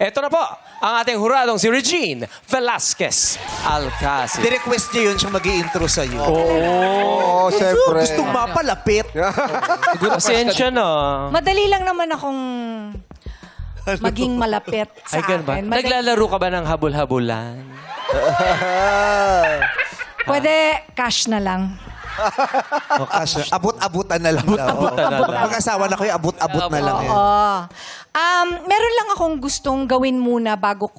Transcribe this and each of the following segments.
Ito na po, ang ating huradong si Regine Velasquez Alcacid. Di-request niya yun siyang mag-i-intro sa'yo. Oo, siyempre. Gustong mapalapit. Pasensya na. Madali lang naman akong maging malapit sa Ay, ganun ba? akin. Naglalaro ka ba ng habol-habulan? Pwede cash na lang. O, kasya. Abot-abutan na lang. Abot-abutan na lang. Mag-asawa na kayo, abot-abot na lang. Yan. Oo. Meron lang akong gustong gawin muna bago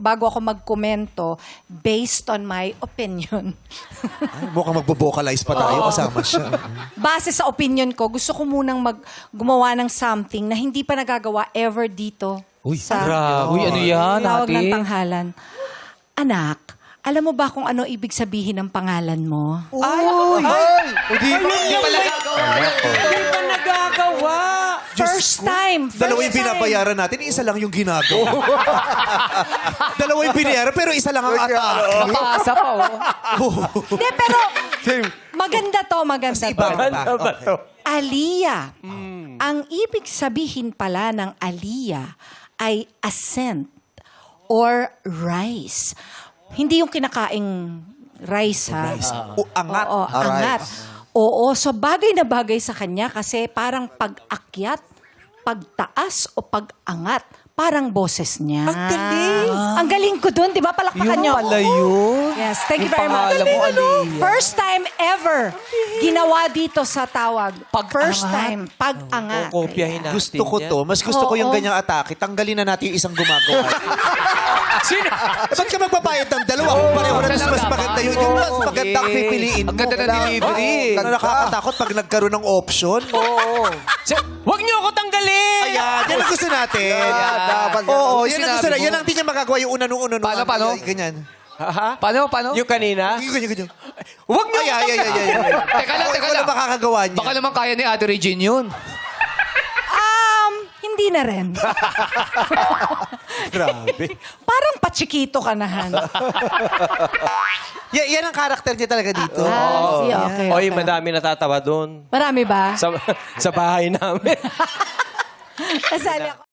ako magkomento based on my opinion. Ay, mukhang magbo-vocalize pa tayo kasama siya. Base sa opinion ko, gusto ko munang gumawa ng something na hindi pa nagagawa ever dito. Sa Grabe. Uy, ano yan, tawag ng ate? tanghalan. Anak, alam mo ba kung ano ibig sabihin ng pangalan mo? Hindi pa Hindi pa nagagawa. First time. Dalawa yung binabayaran natin, isa lang yung ginagawa. Dalawa yung binayaran, pero isa lang ang atake. Mapasa pa, oh. Hindi, pero maganda to, maganda Iba to. Ano ba to? Aliyah. Ang ibig sabihin pala ng aliyah ay ascent or rise. Hindi yung kinakaing rice, ha? Angat. Oo, angat. Oo, so bagay na bagay sa kanya kasi parang pag-akyat, pagtaas o pag-angat. Parang boses niya. Ang galing. Ang galing ko dun, di ba? Palakpakan niyo. yun. Yes, thank you very much. pangalan mo, Aliyah. First time ever ginawa dito sa tawag. First time, pag-angat. Kopyahin natin Gusto ko to. Mas gusto ko yung Oo. ganyang atake. Tanggalin na natin yung isang gumagawa. Sino? Ba't ka magbabayad ng dalawa? Kung pareho na mas maganda yun. Yung mas magandang pipiliin mo. Ang ganda ng delivery. Na nakakatakot pag nagkaroon ng option. Oo. Huwag niyo ako tanggalin! Ayan, yan ang gusto natin. dapat yan. Oo, Ano yan ang gusto sinabi natin. mo? Yan ang hindi niya magagawa yung una-una. Paano? Ganyan. Ha? Paano? Yung kanina? Ganyan. Huwag niyo Ay, ako ay, ay, ay, ay. Teka lang. Ikaw lang makakagawa niya. Baka naman kaya ni Ate Regine yun. Hindi na rin. Grabe. Parang pachikito ka na, Han. Yan ang karakter niya talaga dito. Okay. Oy, madami natatawa doon. Marami ba? Sa bahay namin. Kasali ako.